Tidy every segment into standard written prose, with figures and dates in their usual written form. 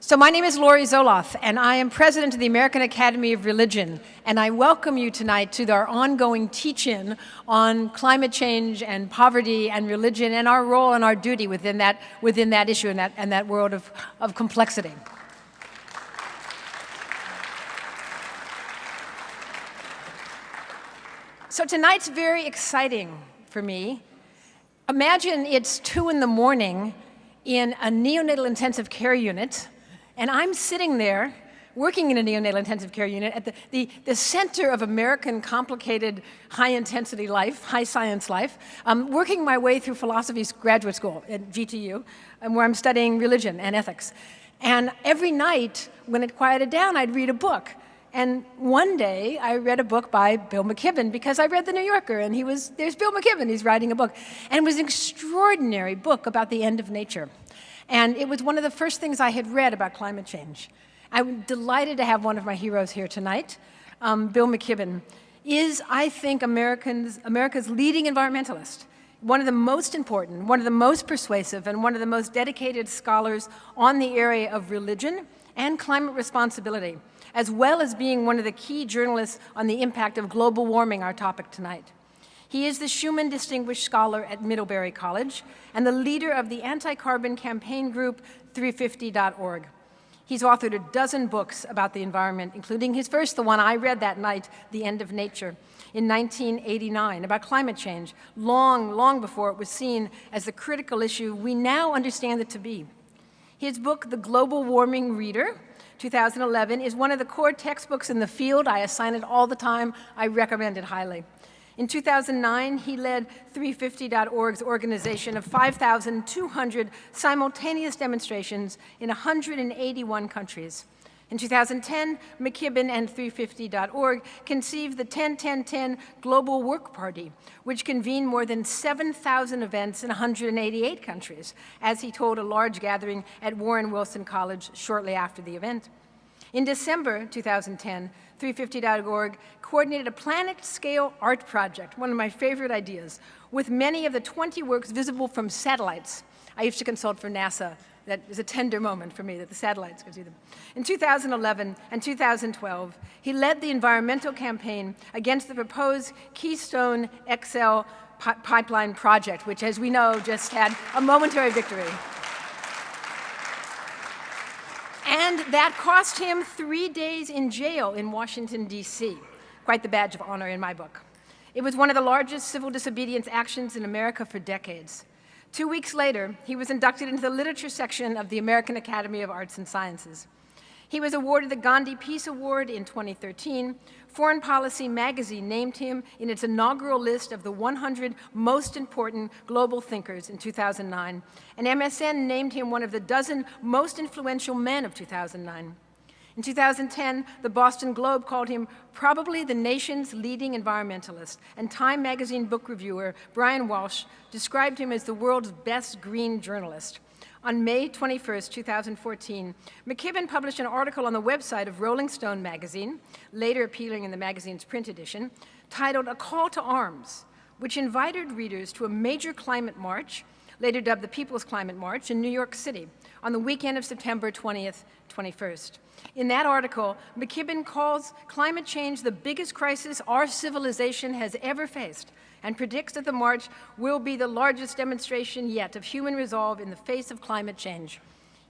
So my name is Laurie Zoloth, and I am president of the American Academy of Religion, and I welcome you tonight to our ongoing teach-in on climate change and poverty and religion and our role and our duty within that issue and that world of complexity. So tonight's very exciting for me. Imagine it's 2 in the morning in a neonatal intensive care unit, and I'm sitting there working in a neonatal intensive care unit at the center of American complicated high-intensity life, high-science life, working my way through philosophy graduate school at GTU, where I'm studying religion and ethics. And every night, when it quieted down, I'd read a book. And one day, I read a book by Bill McKibben because I read The New Yorker, and there's Bill McKibben, he's writing a book. And it was an extraordinary book about the end of nature. And it was one of the first things I had read about climate change. I'm delighted to have one of my heroes here tonight. Bill McKibben is, I think, America's leading environmentalist, one of the most important, one of the most persuasive, and one of the most dedicated scholars on the area of religion and climate responsibility, as well as being one of the key journalists on the impact of global warming, our topic tonight. He is the Schumann Distinguished Scholar at Middlebury College and the leader of the anti-carbon campaign group 350.org. He's authored a dozen books about the environment, including his first, the one I read that night, The End of Nature, in 1989, about climate change, long before it was seen as the critical issue we now understand it to be. His book, The Global Warming Reader, 2011, is one of the core textbooks in the field. I assign it all the time. I recommend it highly. In 2009, he led 350.org's organization of 5,200 simultaneous demonstrations in 181 countries. In 2010, McKibben and 350.org conceived the 10-10-10 Global Work Party, which convened more than 7,000 events in 188 countries, as he told a large gathering at Warren Wilson College shortly after the event. In December 2010, 350.org coordinated a planet-scale art project, one of my favorite ideas, with many of the 20 works visible from satellites. I used to consult for NASA. That is a tender moment for me that the satellites could see them. In 2011 and 2012, he led the environmental campaign against the proposed Keystone XL pipeline project, which, as we know, just had a momentary victory. And that cost him 3 days in jail in Washington, D.C., quite the badge of honor in my book. It was one of the largest civil disobedience actions in America for decades. 2 weeks later, he was inducted into the literature section of the American Academy of Arts and Sciences. He was awarded the Gandhi Peace Award in 2013. Foreign Policy magazine named him in its inaugural list of the 100 most important global thinkers in 2009. And MSN named him one of the dozen most influential men of 2009. In 2010, the Boston Globe called him probably the nation's leading environmentalist, and Time magazine book reviewer Brian Walsh described him as the world's best green journalist. On May 21st, 2014, McKibben published an article on the website of Rolling Stone magazine, later appearing in the magazine's print edition, titled A Call to Arms, which invited readers to a major climate march, later dubbed the People's Climate March, in New York City on the weekend of September 20th, 21st. In that article, McKibben calls climate change the biggest crisis our civilization has ever faced, and predicts that the march will be the largest demonstration yet of human resolve in the face of climate change.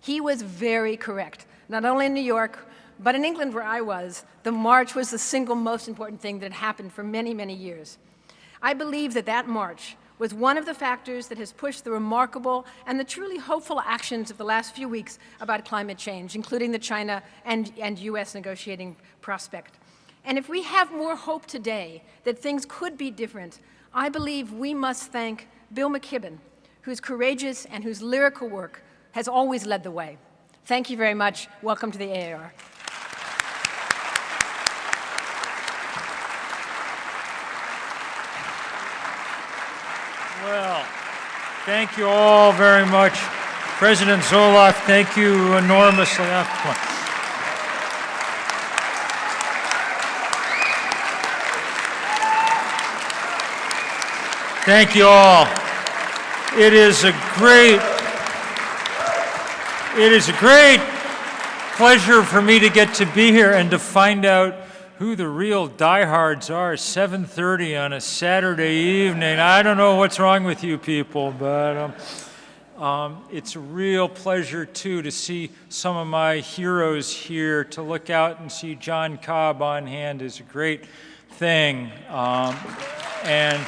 He was very correct. Not only in New York, but in England where I was, the march was the single most important thing that had happened for many, many years. I believe that that march was one of the factors that has pushed the remarkable and the truly hopeful actions of the last few weeks about climate change, including the China and US negotiating prospect. And if we have more hope today that things could be different, I believe we must thank Bill McKibben, whose courageous and whose lyrical work has always led the way. Thank you very much. Welcome to the AAR. Well, thank you all very much. President Zoloth, thank you enormously. Thank you all. It is a great pleasure for me to get to be here and to find out who the real diehards are. 7:30 on a Saturday evening. I don't know what's wrong with you people, but it's a real pleasure, too, to see some of my heroes here. To look out and see John Cobb on hand is a great thing. And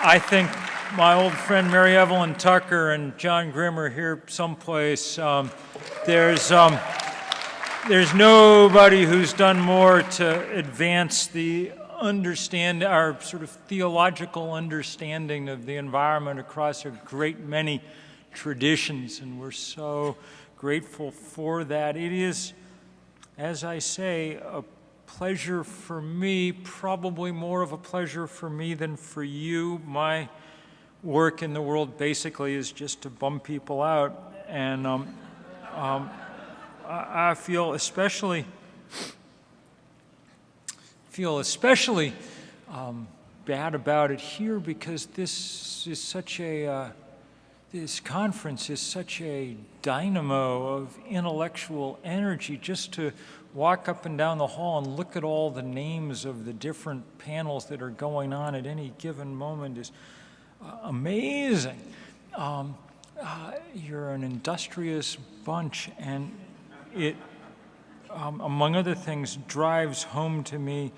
I think my old friend Mary Evelyn Tucker and John Grimm are here someplace. There's nobody who's done more to advance the our sort of theological understanding of the environment across a great many traditions, and we're so grateful for that. It is, as I say, a pleasure for me, probably more of a pleasure for me than for you. My work in the world basically is just to bum people out, and I feel especially bad about it here because this conference is such a dynamo of intellectual energy. Just to walk up and down the hall and look at all the names of the different panels that are going on at any given moment is amazing. You're an industrious bunch, and it among other things, drives home to me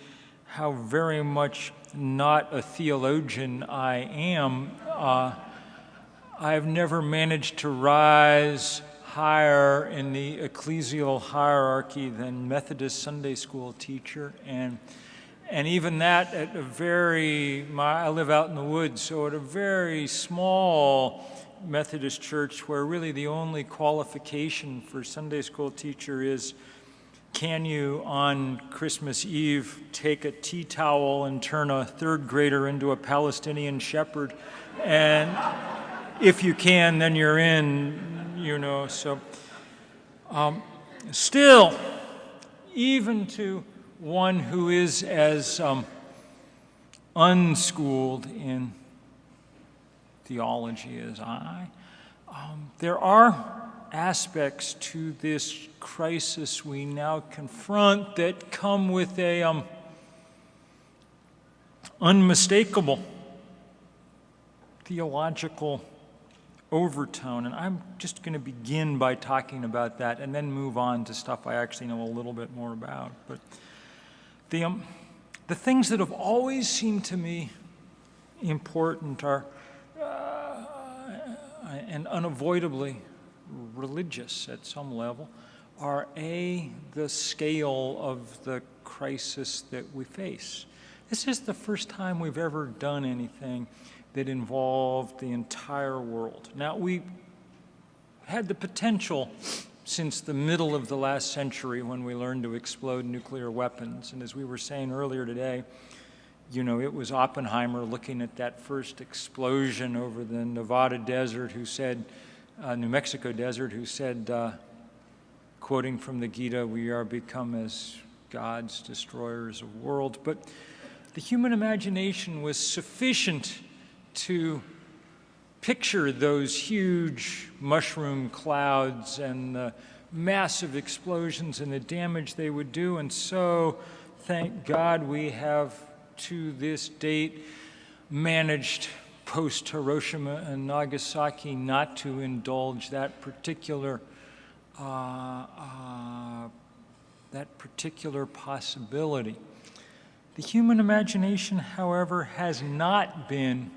how very much not a theologian I am. I've never managed to rise higher in the ecclesial hierarchy than Methodist Sunday school teacher, and even that at I live out in the woods, so at a very small Methodist church where really the only qualification for Sunday school teacher is, can you on Christmas Eve take a tea towel and turn a third grader into a Palestinian shepherd? And if you can, then you're in, so. Still, even to one who is as unschooled in theology as I, there are aspects to this crisis we now confront that come with a unmistakable theological overtone, and I'm just going to begin by talking about that and then move on to stuff I actually know a little bit more about. But the things that have always seemed to me important are and unavoidably religious at some level, are the scale of the crisis that we face. This is the first time we've ever done anything that involved the entire world. Now, we had the potential since the middle of the last century when we learned to explode nuclear weapons, and as we were saying earlier today, it was Oppenheimer looking at that first explosion over the Nevada desert New Mexico desert, who said, quoting from the Gita, "We are become as gods, destroyers of world." But the human imagination was sufficient to picture those huge mushroom clouds and the massive explosions and the damage they would do. And so, thank God, we have to this date managed post-Hiroshima and Nagasaki not to indulge that particular possibility. The human imagination, however, has not been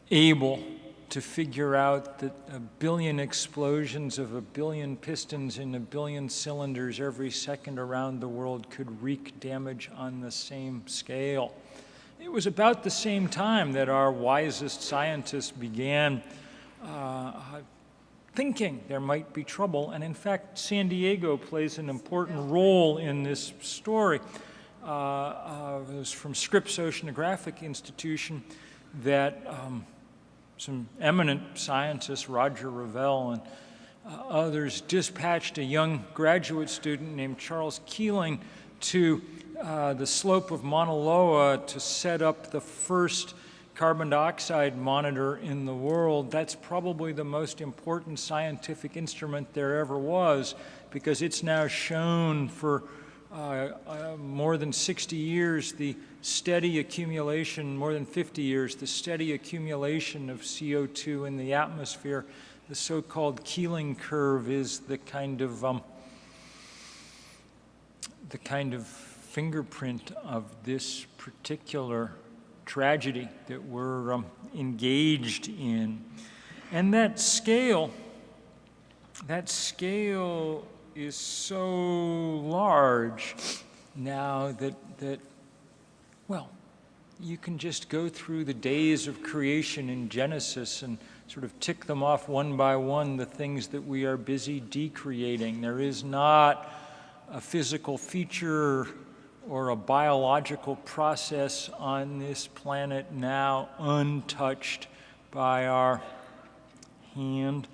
able to figure out that 1 billion explosions of 1 billion pistons in 1 billion cylinders every second around the world could wreak damage on the same scale. It was about the same time that our wisest scientists began thinking there might be trouble, and in fact, San Diego plays an important role in this story. It was from Scripps Oceanographic Institution that some eminent scientists, Roger Revelle and others, dispatched a young graduate student named Charles Keeling to the slope of Mauna Loa to set up the first carbon dioxide monitor in the world, that's probably the most important scientific instrument there ever was, because it's now shown for more than 60 years the steady accumulation, more than 50 years, the steady accumulation of CO2 in the atmosphere. The so-called Keeling curve is the kind of fingerprint of this particular tragedy that we're engaged in. And that scale is so large now that well, you can just go through the days of creation in Genesis and sort of tick them off one by one, the things that we are busy decreating. There is not a physical feature or a biological process on this planet now untouched by our hand.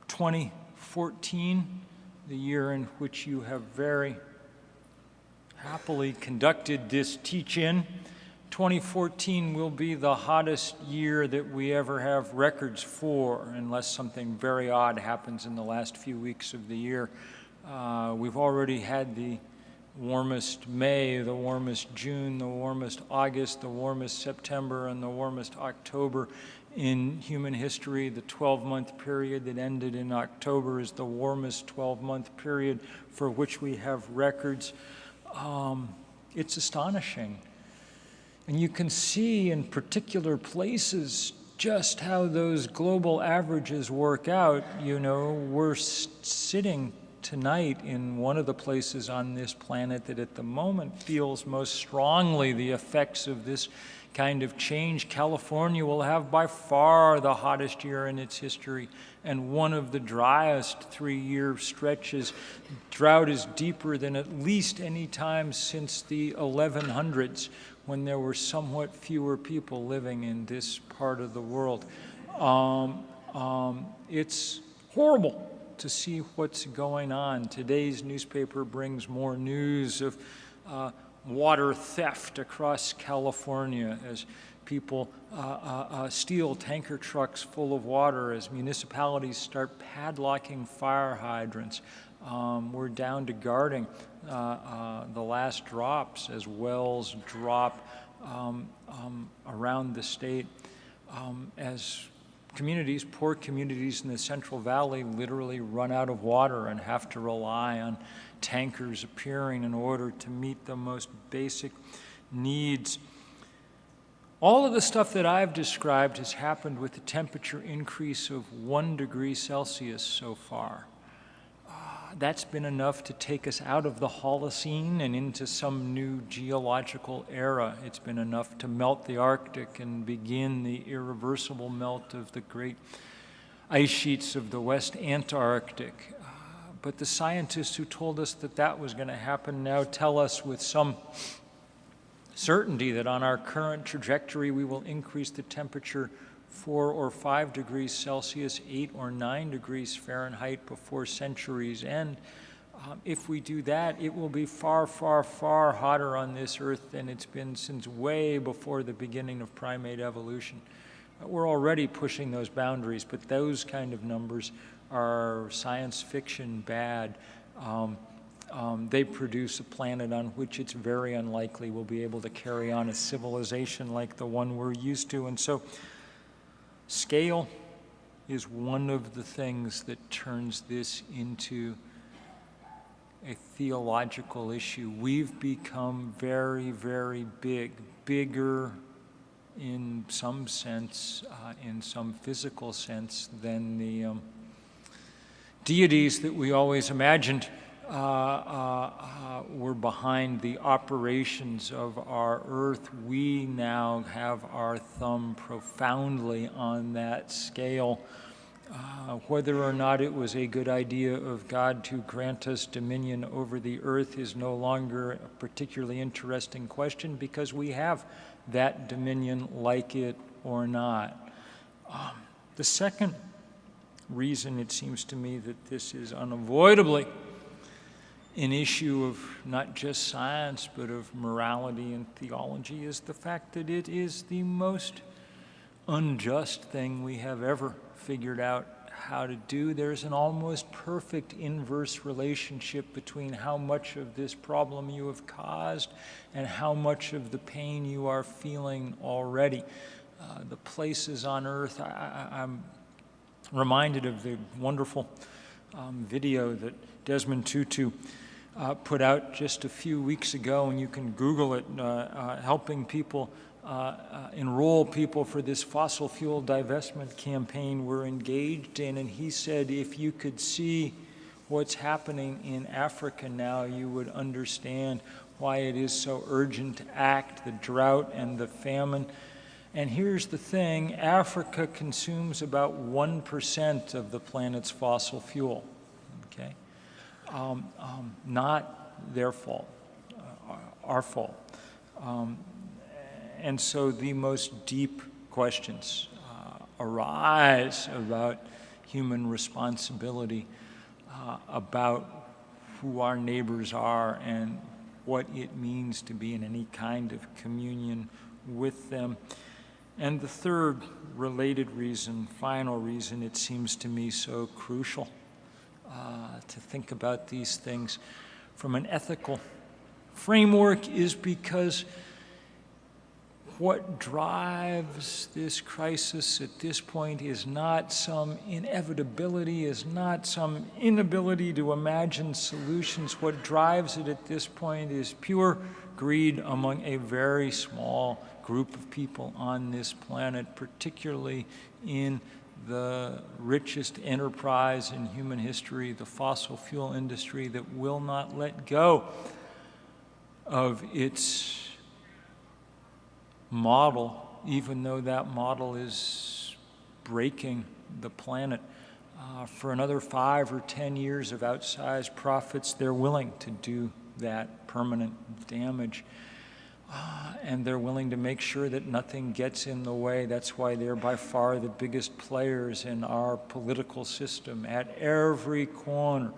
2014, the year in which you have very happily conducted this teach-in, 2014 will be the hottest year that we ever have records for, unless something very odd happens in the last few weeks of the year. We've already had the warmest May, the warmest June, the warmest August, the warmest September, and the warmest October in human history. The 12-month period that ended in October is the warmest 12-month period for which we have records. It's astonishing. And you can see in particular places just how those global averages work out. You know, we're sitting tonight in one of the places on this planet that at the moment feels most strongly the effects of this kind of change. California will have by far the hottest year in its history and one of the driest 3-year stretches. Drought is deeper than at least any time since the 1100s, when there were somewhat fewer people living in this part of the world. It's horrible to see what's going on. Today's newspaper brings more news of water theft across California as people steal tanker trucks full of water, as municipalities start padlocking fire hydrants. We're down to guarding the last drops as wells drop around the state, as communities, poor communities in the Central Valley, literally run out of water and have to rely on tankers appearing in order to meet the most basic needs. All of the stuff that I've described has happened with a temperature increase of 1 degree Celsius so far. That's been enough to take us out of the Holocene and into some new geological era. It's been enough to melt the Arctic and begin the irreversible melt of the great ice sheets of the West Antarctic. But the scientists who told us that that was going to happen now tell us with some certainty that on our current trajectory we will increase the temperature 4 or 5 degrees Celsius, 8 or 9 degrees Fahrenheit before centuries end. If we do that, it will be far, far, far hotter on this earth than it's been since way before the beginning of primate evolution. We're already pushing those boundaries, but those kind of numbers are science fiction bad. They produce a planet on which it's very unlikely we'll be able to carry on a civilization like the one we're used to. And so scale is one of the things that turns this into a theological issue. We've become very, very big, bigger in some sense, in some physical sense, than the deities that we always imagined were behind the operations of our earth. We now have our thumb profoundly on that scale. Whether or not it was a good idea of God to grant us dominion over the earth is no longer a particularly interesting question, because we have that dominion, like it or not. The second reason it seems to me that this is unavoidably an issue of not just science, but of morality and theology, is the fact that it is the most unjust thing we have ever figured out how to do. There's an almost perfect inverse relationship between how much of this problem you have caused and how much of the pain you are feeling already. The places on earth, I'm reminded of the wonderful video that Desmond Tutu put out just a few weeks ago, and you can Google it, helping people enroll people for this fossil fuel divestment campaign we're engaged in. And he said, if you could see what's happening in Africa now, you would understand why it is so urgent to act, the drought and the famine. And here's the thing, Africa consumes about 1% of the planet's fossil fuel, okay? Not their fault, our fault. And so the most deep questions arise about human responsibility, about who our neighbors are and what it means to be in any kind of communion with them. And the third related reason, final reason, it seems to me so crucial to think about these things from an ethical framework is because what drives this crisis at this point is not some inevitability, is not some inability to imagine solutions. What drives it at this point is pure greed among a very small group of people on this planet, particularly in the richest enterprise in human history, the fossil fuel industry, that will not let go of its model, even though that model is breaking the planet. For another 5 or 10 years of outsized profits, they're willing to do that permanent damage. And they're willing to make sure that nothing gets in the way. That's why they're by far the biggest players in our political system at every corner,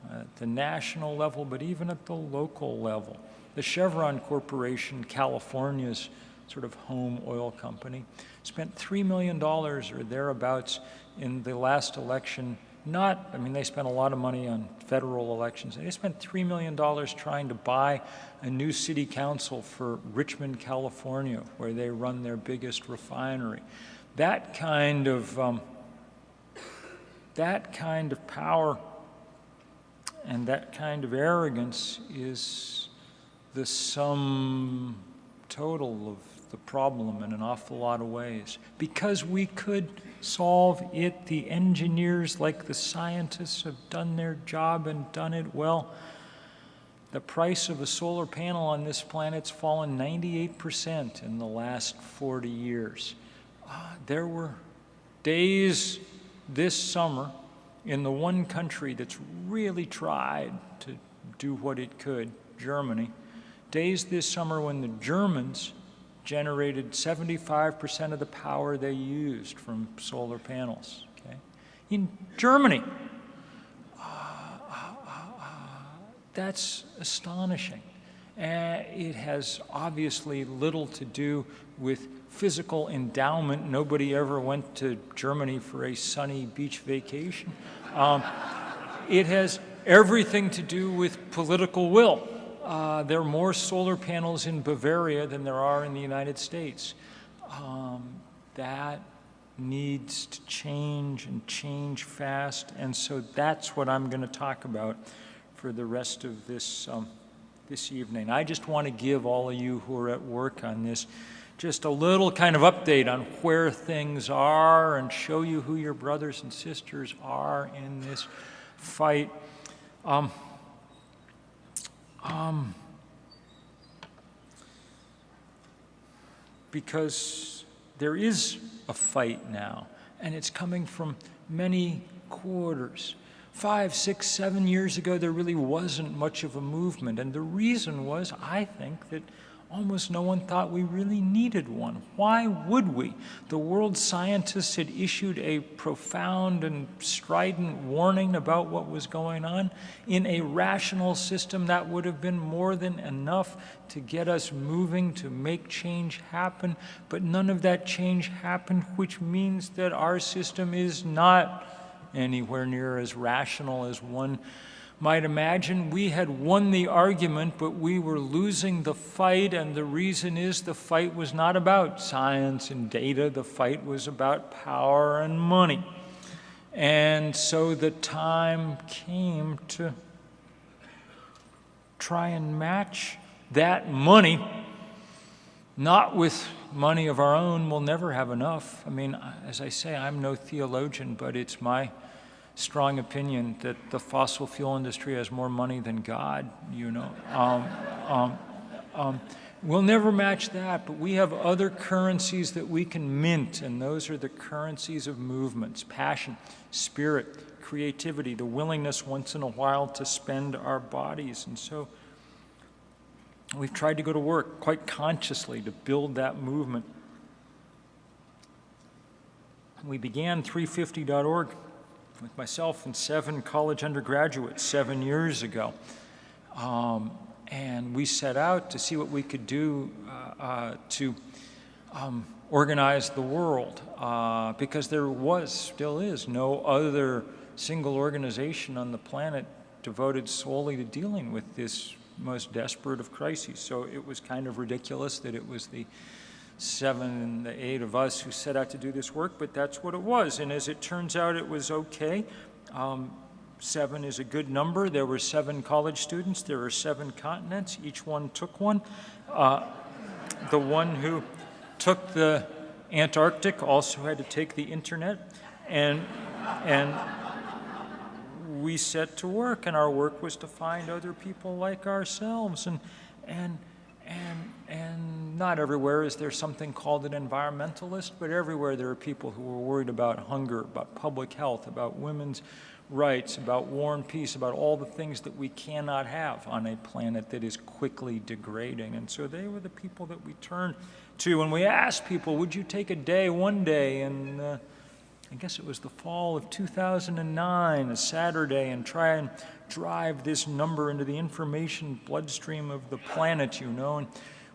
at the national level, but even at the local level. The Chevron Corporation, California's sort of home oil company, spent $3 million or thereabouts in the last election. They spent a lot of money on federal elections. They spent $3 million trying to buy a new city council for Richmond, California, where they run their biggest refinery. That kind of power and that kind of arrogance is the sum total of the problem in an awful lot of ways. Because we could solve it, the engineers, like the scientists, have done their job and done it well. The price of a solar panel on this planet's fallen 98% in the last 40 years. There were days this summer in the one country that's really tried to do what it could, Germany, days this summer when the Germans generated 75% of the power they used from solar panels. Okay? In Germany, that's astonishing. It has obviously little to do with physical endowment. Nobody ever went to Germany for a sunny beach vacation. It has everything to do with political will. There are more solar panels in Bavaria than there are in the United States. That needs to change and change fast, and so that's what I'm going to talk about for the rest of this evening. I just want to give all of you who are at work on this just a little kind of update on where things are and show you who your brothers and sisters are in this fight. Because there is a fight now, and it's coming from many quarters. 5, 6, 7 years ago, there really wasn't much of a movement, and the reason was, I think, that almost no one thought we really needed one. Why would we? The world scientists had issued a profound and strident warning about what was going on. In a rational system, that would have been more than enough to get us moving, to make change happen. But none of that change happened, which means that our system is not anywhere near as rational as one might imagine. We had won the argument, but we were losing the fight, and the reason is the fight was not about science and data. The fight was about power and money. And so the time came to try and match that money, not with money of our own. We'll never have enough. I mean, as I say, I'm no theologian, but it's my strong opinion that the fossil fuel industry has more money than God, you know. We'll never match that, but we have other currencies that we can mint, and those are the currencies of movements: passion, spirit, creativity, the willingness once in a while to spend our bodies. And so we've tried to go to work quite consciously to build that movement. We began 350.org with myself and 7 college undergraduates 7 years ago. And we set out to see what we could do to organize the world, because there still is, no other single organization on the planet devoted solely to dealing with this most desperate of crises. So it was kind of ridiculous that it was the 7 and the 8 of us who set out to do this work, but that's what it was. And as it turns out, it was okay. 7 is a good number. There were 7 college students. There are 7 continents. Each one took one. The one who took the Antarctic also had to take the internet. And we set to work, and our work was to find other people like ourselves. And not everywhere is there something called an environmentalist, but everywhere there are people who are worried about hunger, about public health, about women's rights, about war and peace, about all the things that we cannot have on a planet that is quickly degrading. And so they were the people that we turned to. And we asked people, would you take a day, one day, and I guess it was the fall of 2009, a Saturday, and try and drive this number into the information bloodstream of the planet, you know. And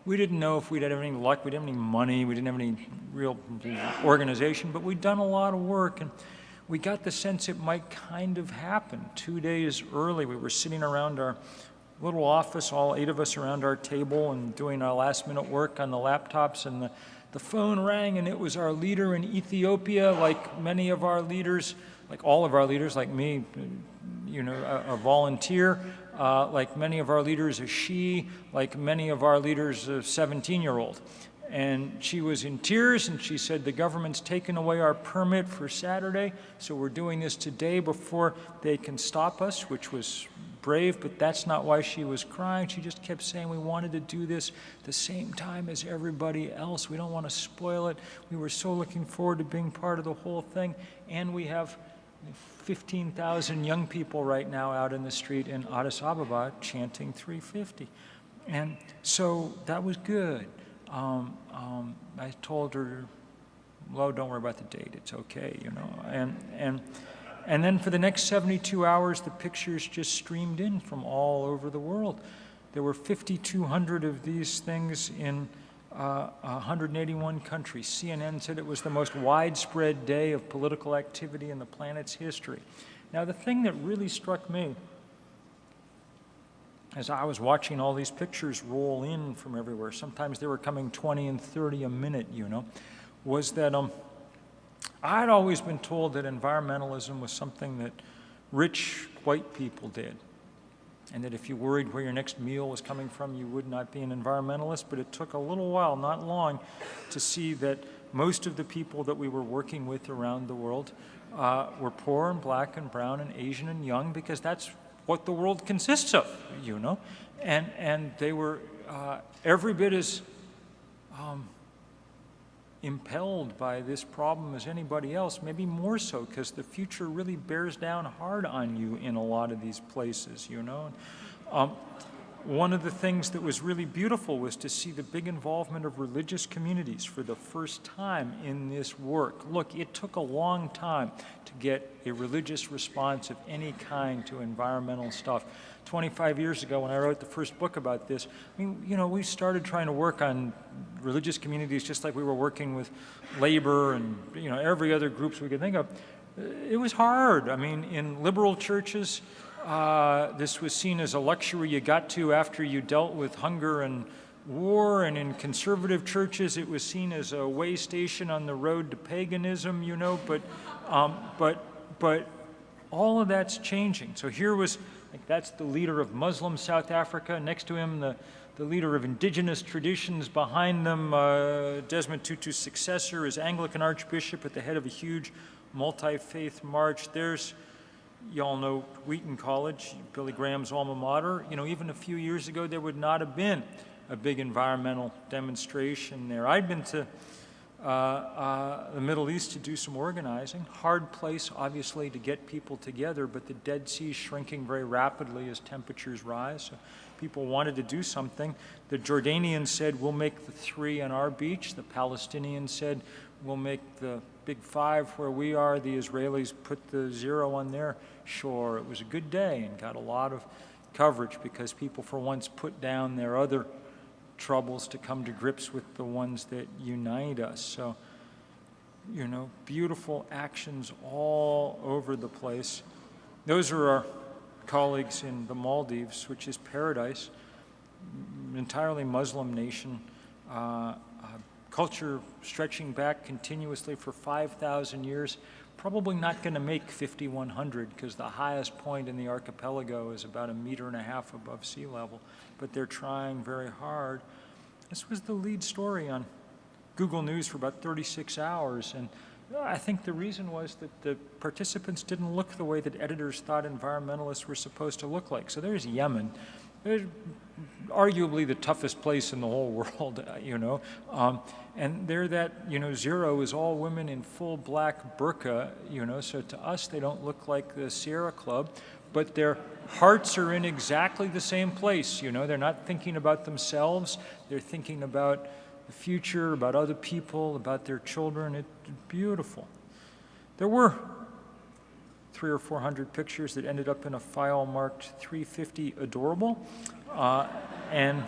we didn't know if we'd have any luck. We didn't have any money. We didn't have any real organization, but we'd done a lot of work, and we got the sense it might kind of happen. 2 days early, we were sitting around our little office, all 8 of us around our table, and doing our last-minute work on the laptops, and the phone rang, and it was our leader in Ethiopia. Like many of our leaders, like all of our leaders, like me, you know, a volunteer. Like many of our leaders, a she. Like many of our leaders, a 17-year-old. And she was in tears, and she said, the government's taken away our permit for Saturday, so we're doing this today before they can stop us, which was brave, but that's not why she was crying. She just kept saying, we wanted to do this the same time as everybody else. We don't want to spoil it. We were so looking forward to being part of the whole thing. And we have 15,000 young people right now out in the street in Addis Ababa chanting 350. And so that was good. I told her, well, don't worry about the date. It's okay, you know. And then for the next 72 hours, the pictures just streamed in from all over the world. There were 5,200 of these things in 181 countries. CNN said it was the most widespread day of political activity in the planet's history. Now, the thing that really struck me as I was watching all these pictures roll in from everywhere, sometimes they were coming 20 and 30 a minute, you know, was that I'd always been told that environmentalism was something that rich white people did, and that if you worried where your next meal was coming from, you would not be an environmentalist. But it took a little while, not long, to see that most of the people that we were working with around the world were poor and black and brown and Asian and young, because that's what the world consists of, you know. And they were every bit as impelled by this problem as anybody else, maybe more so, because the future really bears down hard on you in a lot of these places, you know. one of the things that was really beautiful was to see the big involvement of religious communities for the first time in this work. Look, it took a long time to get a religious response of any kind to environmental stuff. 25 years ago, when I wrote the first book about this, I mean, you know, we started trying to work on religious communities just like we were working with labor and, you know, every other groups we could think of. It was hard. I mean, in liberal churches, this was seen as a luxury you got to after you dealt with hunger and war, and in conservative churches it was seen as a way station on the road to paganism, you know, but all of that's changing. So here was, like, that's the leader of Muslim South Africa. Next to him, the leader of indigenous traditions. Behind them, Desmond Tutu's successor is Anglican Archbishop at the head of a huge multi-faith march. There's, you all know Wheaton College, Billy Graham's alma mater. You know, even a few years ago, there would not have been a big environmental demonstration there. I'd been to the Middle East to do some organizing. Hard place, obviously, to get people together, but the Dead Sea is shrinking very rapidly as temperatures rise. So people wanted to do something. The Jordanians said, we'll make the 3 on our beach. The Palestinians said, we'll make the big 5 where we are. The Israelis put the 0 on their shore. It was a good day and got a lot of coverage because people for once put down their other troubles to come to grips with the ones that unite us. So, you know, beautiful actions all over the place. Those are our colleagues in the Maldives, which is paradise, entirely Muslim nation, culture stretching back continuously for 5,000 years. Probably not going to make 5,100 because the highest point in the archipelago is about 1.5 meters above sea level, but they're trying very hard. This was the lead story on Google News for about 36 hours, and I think the reason was that the participants didn't look the way that editors thought environmentalists were supposed to look like. So there's Yemen. There's arguably the toughest place in the whole world, you know. And there that, you know, 0 is all women in full black burqa, you know, so to us they don't look like the Sierra Club, but their hearts are in exactly the same place, you know. They're not thinking about themselves, they're thinking about the future, about other people, about their children. It's beautiful. There were 300 or 400 pictures that ended up in a file marked 350 adorable, and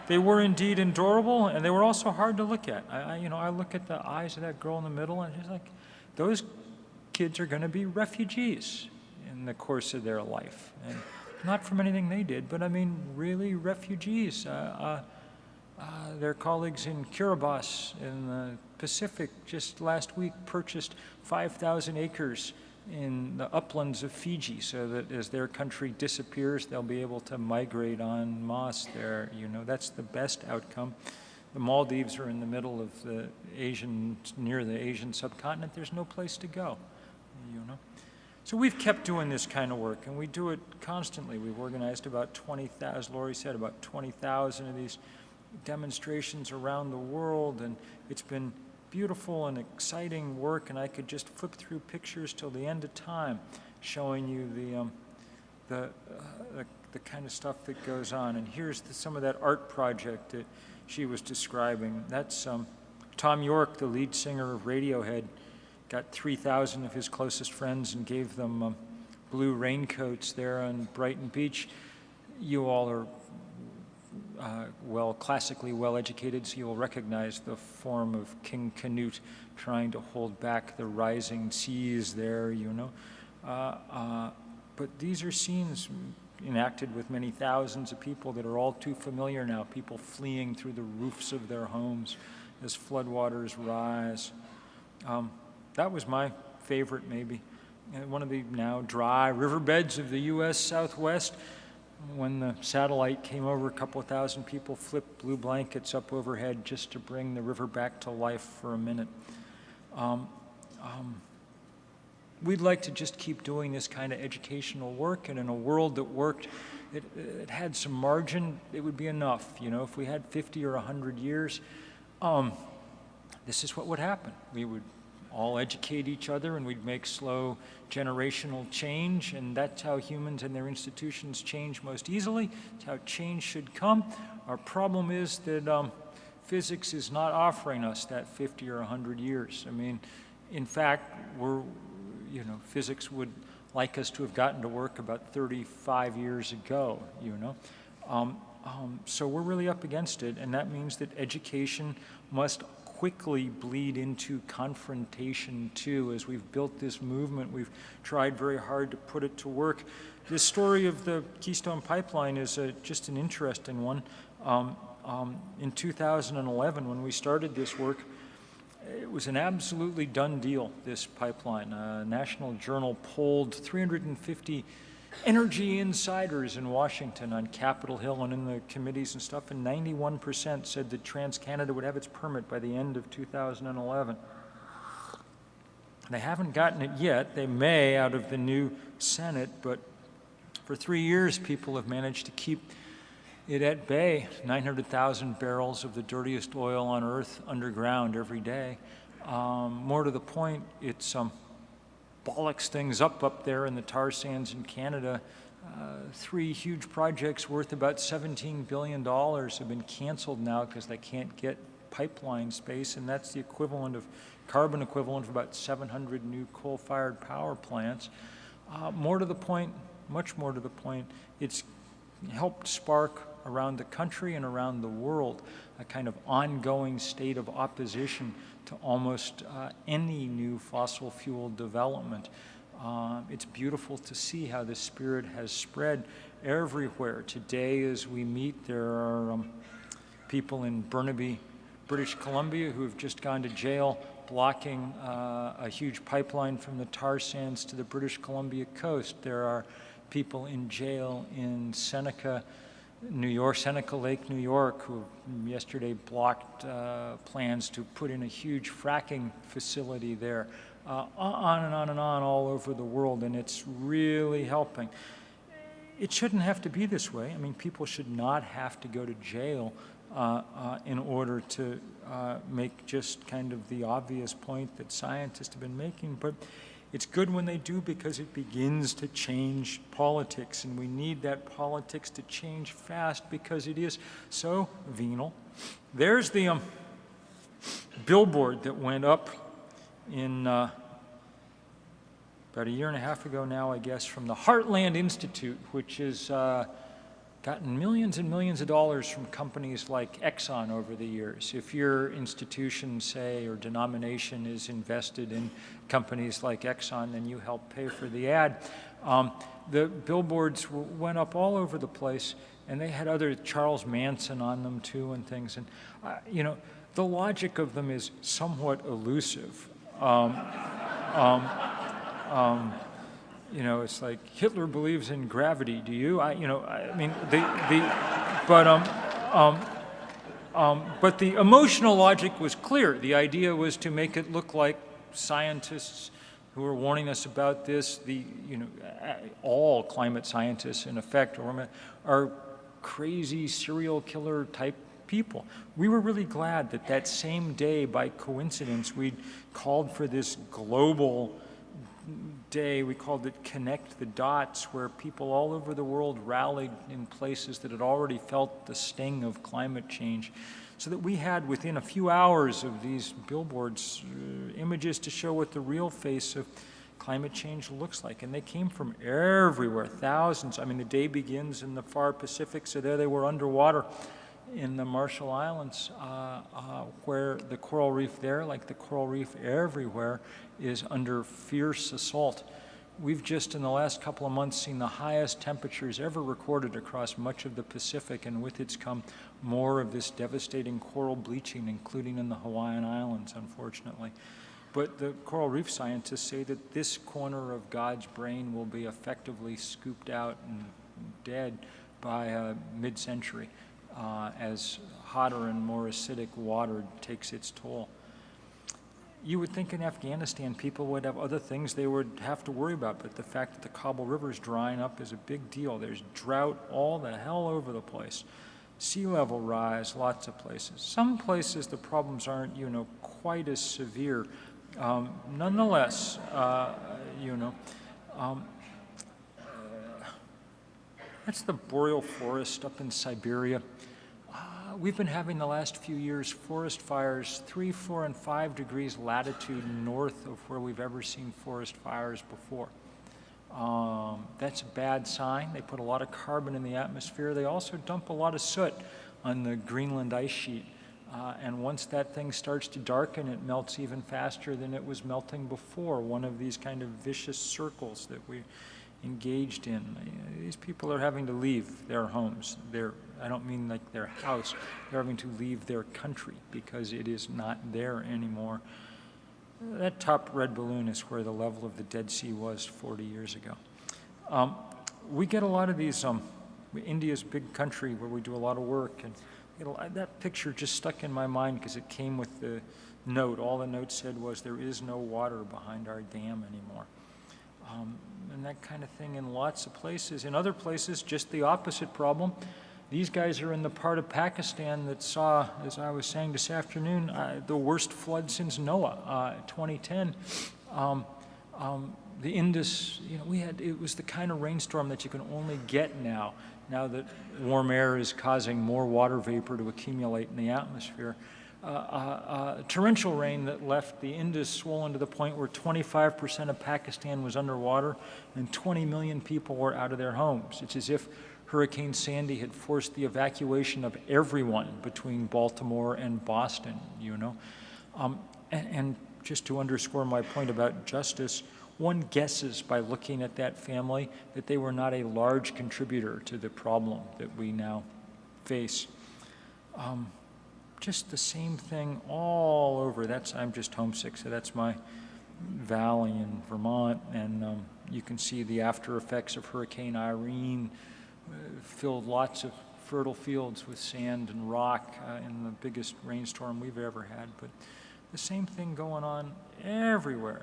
they were indeed adorable, and they were also hard to look at. I look at the eyes of that girl in the middle, and she's like, those kids are going to be refugees in the course of their life, and not from anything they did, but I mean, really refugees. Their colleagues in Kiribati in the Pacific just last week purchased 5,000 acres in the uplands of Fiji so that as their country disappears, they'll be able to migrate en masse there. You know, that's the best outcome. The Maldives are in the middle of near the Asian subcontinent. There's no place to go, you know. So we've kept doing this kind of work, and we do it constantly. We've organized about 20,000, as Laurie said, about 20,000 of these demonstrations around the world, and it's been beautiful and exciting work, and I could just flip through pictures till the end of time showing you the kind of stuff that goes on. And here's some of that art project that she was describing. That's Tom York, the lead singer of Radiohead, got 3,000 of his closest friends and gave them blue raincoats there on Brighton Beach. You all are classically well-educated, so you'll recognize the form of King Canute trying to hold back the rising seas there, you know. But these are scenes enacted with many thousands of people that are all too familiar now, people fleeing through the roofs of their homes as floodwaters rise. That was my favorite, maybe. One of the now dry riverbeds of the U.S. Southwest. When the satellite came over, a couple of thousand people flipped blue blankets up overhead just to bring the river back to life for a minute. We'd like to just keep doing this kind of educational work, and in a world that worked, it had some margin, it would be enough. You know, if we had 50 or 100 years, this is what would happen. We would all educate each other and we'd make slow generational change, and that's how humans and their institutions change most easily. It's how change should come. Our problem is that physics is not offering us that 50 or 100 years. I mean, in fact, physics would like us to have gotten to work about 35 years ago, So we're really up against it, and that means that education must quickly bleed into confrontation too. As we've built this movement, we've tried very hard to put it to work. This story of the Keystone Pipeline is just an interesting one. In 2011, when we started this work, it was an absolutely done deal, this pipeline. National Journal polled 350 energy insiders in Washington on Capitol Hill and in the committees and stuff, and 91% said that TransCanada would have its permit by the end of 2011. They haven't gotten it yet. They may out of the new Senate, but for 3 years people have managed to keep it at bay. 900,000 barrels of the dirtiest oil on earth underground every day. More to the point, it's bollocks things up there in the tar sands in Canada. 3 huge projects worth about $17 billion have been canceled now because they can't get pipeline space, and that's the carbon equivalent of about 700 new coal-fired power plants. More to the point, much more to the point, it's helped spark around the country and around the world a kind of ongoing state of opposition to almost any new fossil fuel development. It's beautiful to see how the spirit has spread everywhere. Today, as we meet, there are people in Burnaby, British Columbia, who have just gone to jail blocking a huge pipeline from the tar sands to the British Columbia coast. There are people in jail in Seneca, New York, Seneca Lake, New York, who yesterday blocked plans to put in a huge fracking facility there. On and on and on all over the world, and it's really helping. It shouldn't have to be this way. I mean, people should not have to go to jail in order to make just kind of the obvious point that scientists have been making, but it's good when they do because it begins to change politics, and we need that politics to change fast because it is so venal. There's the billboard that went up in about a year and a half ago now, I guess, from the Heartland Institute, which has gotten millions and millions of dollars from companies like Exxon over the years. If your institution, say, or denomination is invested in companies like Exxon, then you help pay for the ad. The billboards went up all over the place, and they had other Charles Manson on them too and things. And, the logic of them is somewhat elusive. It's like Hitler believes in gravity. Do you? But the emotional logic was clear. The idea was to make it look like scientists who are warning us about this. All climate scientists, in effect, are crazy serial killer type people. We were really glad that same day, by coincidence, we'd called for this global day. We called it Connect the Dots, where people all over the world rallied in places that had already felt the sting of climate change, so that we had, within a few hours of these billboards, images to show what the real face of climate change looks like. And they came from everywhere, thousands. I mean, the day begins in the far Pacific, so there they were underwater in the Marshall Islands, where the coral reef there, like the coral reef everywhere, is under fierce assault. We've just in the last couple of months seen the highest temperatures ever recorded across much of the Pacific, and with it's come more of this devastating coral bleaching, including in the Hawaiian Islands, unfortunately. But the coral reef scientists say that this corner of God's brain will be effectively scooped out and dead by mid-century, as hotter and more acidic water takes its toll. You would think in Afghanistan people would have other things they would have to worry about, but the fact that the Kabul River is drying up is a big deal. There's drought all the hell over the place. Sea level rise, lots of places. Some places the problems aren't, quite as severe, Nonetheless, you know, um, that's the boreal forest up in Siberia. We've been having the last few years forest fires 3, 4, and 5 degrees latitude north of where we've ever seen forest fires before. That's a bad sign. They put a lot of carbon in the atmosphere. They also dump a lot of soot on the Greenland ice sheet. And once that thing starts to darken, it melts even faster than it was melting before. One of these kind of vicious circles that we engaged in. These people are having to leave their homes. I don't mean like their house. They're having to leave their country because it is not there anymore. That top red balloon is where the level of the Dead Sea was 40 years ago. We get a lot of these, India's a big country where we do a lot of work, and that picture just stuck in my mind because it came with the note. All the note said was, there is no water behind our dam anymore. And that kind of thing in lots of places. In other places, just the opposite problem. These guys are in the part of Pakistan that saw, as I was saying this afternoon, the worst flood since Noah, 2010. The Indus, it was the kind of rainstorm that you can only get now that warm air is causing more water vapor to accumulate in the atmosphere. Torrential rain that left the Indus swollen to the point where 25% of Pakistan was underwater and 20 million people were out of their homes. It's as if Hurricane Sandy had forced the evacuation of everyone between Baltimore and Boston, And just to underscore my point about justice, one guesses by looking at that family that they were not a large contributor to the problem that we now face. Just the same thing all over. I'm just homesick, so that's my valley in Vermont, and you can see the after effects of Hurricane Irene filled lots of fertile fields with sand and rock in the biggest rainstorm we've ever had. But the same thing going on everywhere.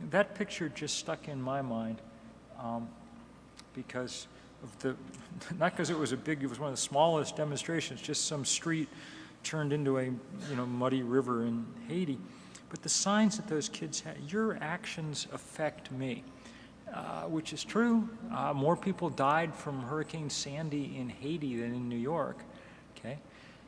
That picture just stuck in my mind because of not because it was it was one of the smallest demonstrations, just some street turned into a muddy river in Haiti. But the signs that those kids had, your actions affect me, which is true. More people died from Hurricane Sandy in Haiti than in New York, okay?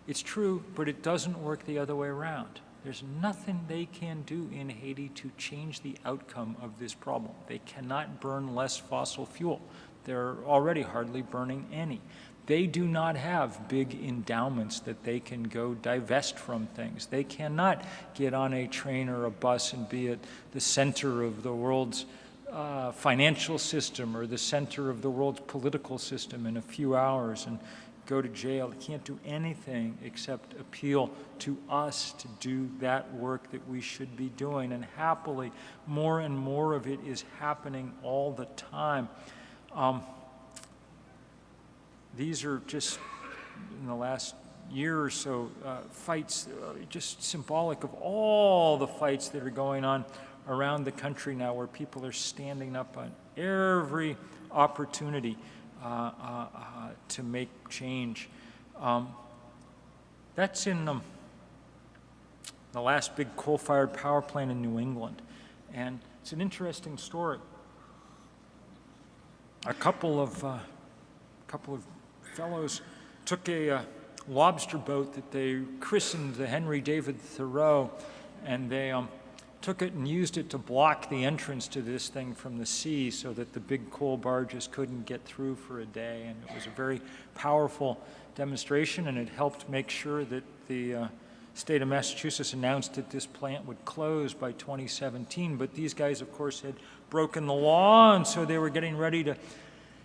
It's true, but it doesn't work the other way around. There's nothing they can do in Haiti to change the outcome of this problem. They cannot burn less fossil fuel. They're already hardly burning any. They do not have big endowments that they can go divest from things. They cannot get on a train or a bus and be at the center of the world's financial system or the center of the world's political system in a few hours and go to jail. They can't do anything except appeal to us to do that work that we should be doing. And happily, more and more of it is happening all the time. These are just, in the last year or so, fights just symbolic of all the fights that are going on around the country now, where people are standing up on every opportunity to make change. That's in the last big coal-fired power plant in New England, and it's an interesting story. A couple of fellows took a lobster boat that they christened the Henry David Thoreau, and they took it and used it to block the entrance to this thing from the sea so that the big coal barges couldn't get through for a day. And it was a very powerful demonstration, and it helped make sure that the state of Massachusetts announced that this plant would close by 2017. But these guys, of course, had broken the law, and so they were getting ready to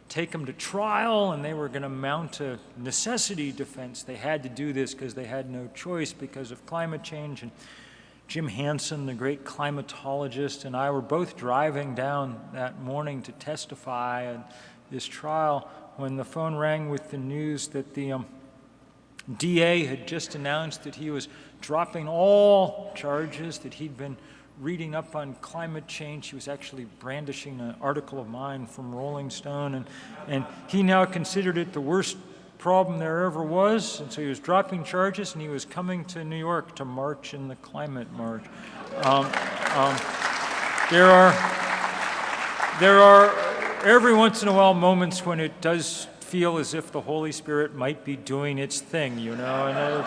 take them to trial, and they were going to mount a necessity defense. They had to do this because they had no choice because of climate change. And Jim Hansen, the great climatologist, and I were both driving down that morning to testify at this trial when the phone rang with the news that the DA had just announced that he was dropping all charges, that he'd been reading up on climate change. He was actually brandishing an article of mine from Rolling Stone, and he now considered it the worst problem there ever was, and so he was dropping charges, and he was coming to New York to march in the climate march. There are every once in a while moments when it does feel as if the Holy Spirit might be doing its thing, you know,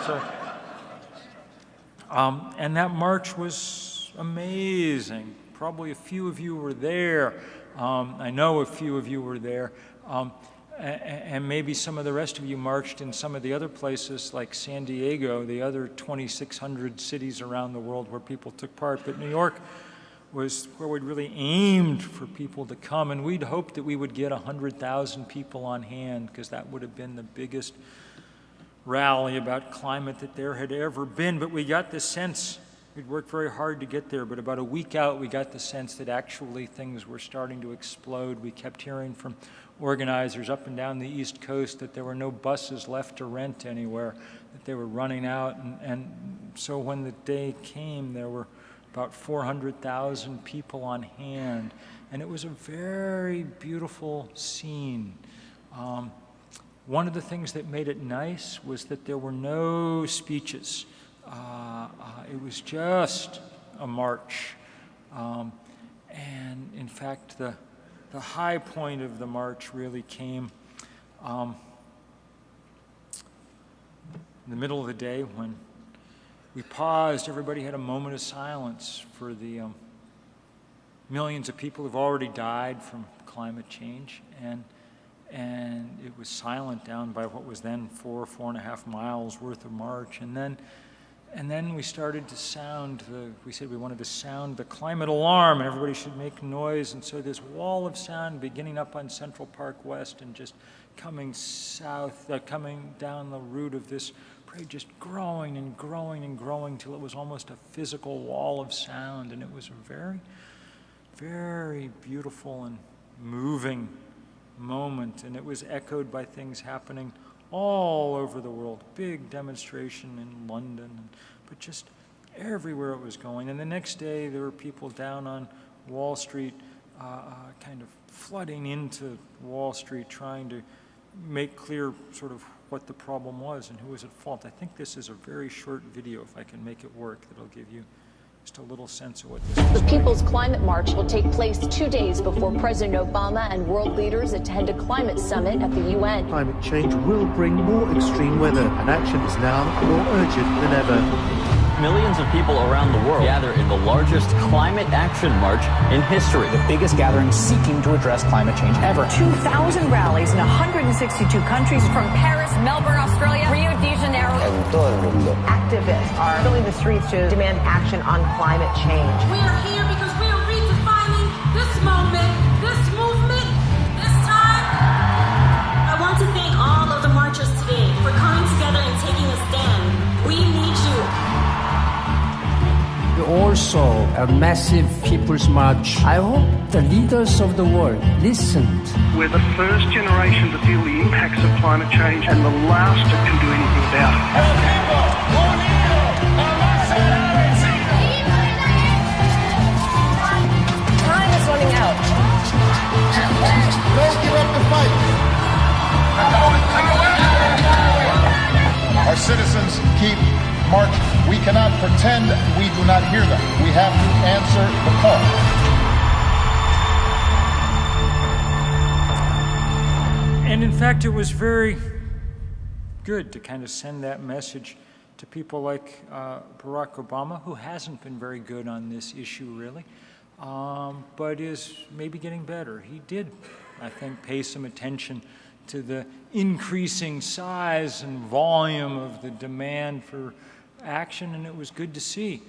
and that march was amazing. Probably a few of you were there. I know a few of you were there. And maybe some of the rest of you marched in some of the other places like San Diego, the other 2,600 cities around the world where people took part. But New York was where we'd really aimed for people to come, and we'd hoped that we would get 100,000 people on hand, because that would have been the biggest rally about climate that there had ever been. But we got the sense, we'd worked very hard to get there, but about a week out we got the sense that actually things were starting to explode. We kept hearing from organizers up and down the East Coast that there were no buses left to rent anywhere, that they were running out, and so when the day came, there were about 400,000 people on hand, and it was a very beautiful scene. One of the things that made it nice was that there were no speeches. It was just a march. And in fact, the high point of the march really came in the middle of the day when we paused. Everybody had a moment of silence for the millions of people who've already died from climate change, and it was silent down by what was then 4.5 miles worth of march, and then we started to sound we said we wanted to sound the climate alarm, and everybody should make noise, and so this wall of sound beginning up on Central Park West and just coming south, coming down the route of this parade, just growing and growing and growing till it was almost a physical wall of sound, and it was a very, very beautiful and moving moment, and it was echoed by things happening all over the world. Big demonstration in London, but just everywhere it was going. And the next day there were people down on Wall Street kind of flooding into Wall Street, trying to make clear sort of what the problem was and who was at fault. I think this is a very short video, if I can make it work, that'll give you just a little sense of what this is. The People's Climate March will take place 2 days before President Obama and world leaders attend a climate summit at the UN. Climate change will bring more extreme weather, and action is now more urgent than ever. Millions of people around the world gather in the largest climate action march in history. The biggest gathering seeking to address climate change ever. 2,000 rallies in 162 countries, from Paris, Melbourne, Australia, Rio de Janeiro. Activists are filling the streets to demand action on climate change. We are here because we are redefining this moment, this movement, this time. I want to thank all of the marchers today for coming together and taking a stand. We need you. We all saw a massive people's march. I hope the leaders of the world listened. We're the first generation to feel the impacts of climate change and the last that can do anything about it. Time is running out. Don't give up the fight. Our citizens keep marching. We cannot pretend we do not hear them. We have to answer the call. And in fact, it was very good to kind of send that message to people like Barack Obama, who hasn't been very good on this issue, really, but is maybe getting better. He did, I think, pay some attention to the increasing size and volume of the demand for action, and it was good to see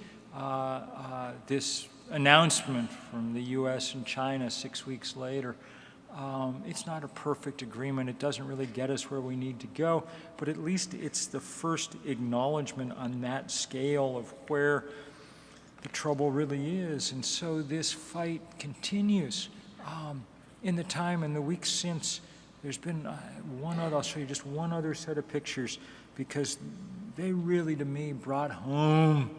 this announcement from the U.S. and China 6 weeks later. It's not a perfect agreement. It doesn't really get us where we need to go, but at least it's the first acknowledgement on that scale of where the trouble really is. And so this fight continues. In the time, in the weeks since, there's been I'll show you just one other set of pictures, because they really, to me, brought home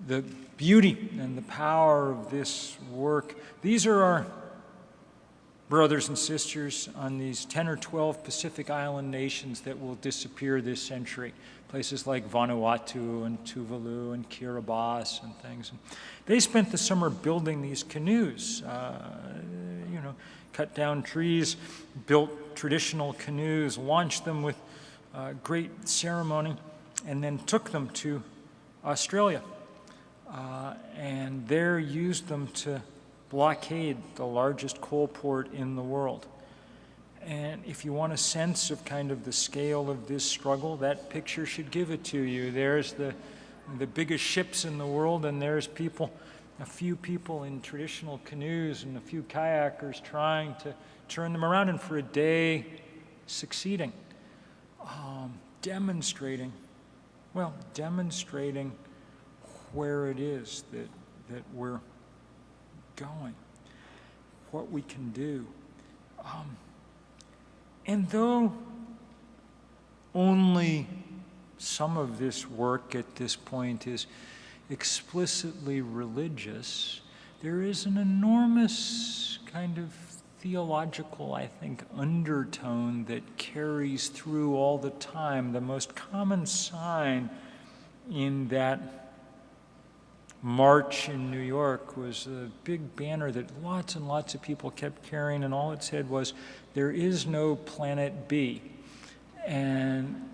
the beauty and the power of this work. These are our brothers and sisters on these 10 or 12 Pacific Island nations that will disappear this century. Places like Vanuatu and Tuvalu and Kiribati and things. And they spent the summer building these canoes, cut down trees, built traditional canoes, launched them with great ceremony, and then took them to Australia. And there used them to blockade the largest coal port in the world. And if you want a sense of kind of the scale of this struggle, that picture should give it to you. There's the biggest ships in the world, and there's a few people in traditional canoes and a few kayakers trying to turn them around, and for a day succeeding, demonstrating where it is that we're going, what we can do. And though only some of this work at this point is explicitly religious, there is an enormous kind of theological, I think, undertone that carries through all the time. The most common sign in that march in New York was a big banner that lots and lots of people kept carrying, and all it said was, "There is no planet B." And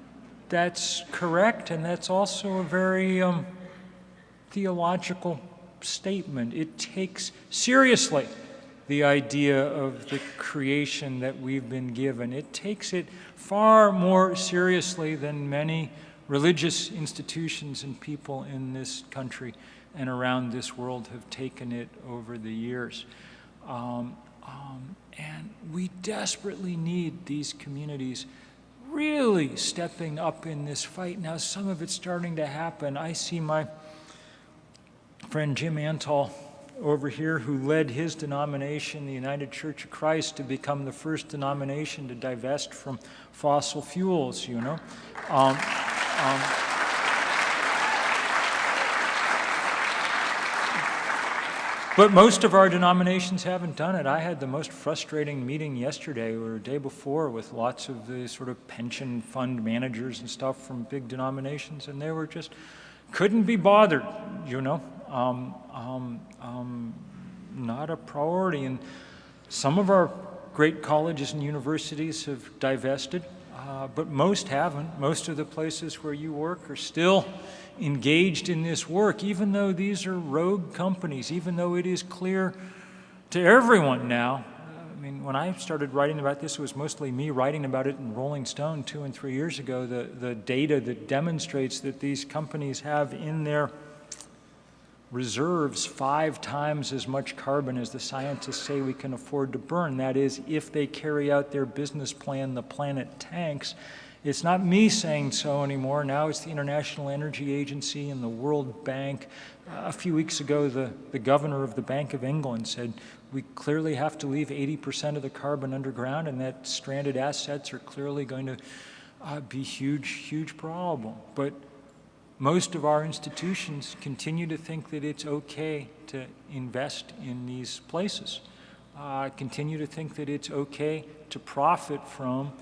that's correct, and that's also a very theological statement. It takes seriously the idea of the creation that we've been given. It takes it far more seriously than many religious institutions and people in this country and around this world have taken it over the years. And we desperately need these communities really stepping up in this fight. Now, some of it's starting to happen. I see my friend Jim Antall over here, who led his denomination, the United Church of Christ, to become the first denomination to divest from fossil fuels, you know. But most of our denominations haven't done it. I had the most frustrating meeting yesterday or the day before with lots of the sort of pension fund managers and stuff from big denominations, and they were just couldn't be bothered, you know. Not a priority. And some of our great colleges and universities have divested, but most haven't. Most of the places where you work are still engaged in this work, even though these are rogue companies, even though it is clear to everyone now. I mean, when I started writing about this, it was mostly me writing about it in Rolling Stone 2 and 3 years ago, the data that demonstrates that these companies have in their reserves 5 times as much carbon as the scientists say we can afford to burn. That is, if they carry out their business plan, the planet tanks. It's not me saying so anymore. Now it's the International Energy Agency and the World Bank. A few weeks ago, the governor of the Bank of England said, we clearly have to leave 80% of the carbon underground, and that stranded assets are clearly going to be a huge problem. But most of our institutions continue to think that it's okay to invest in these places, continue to think that it's okay to profit from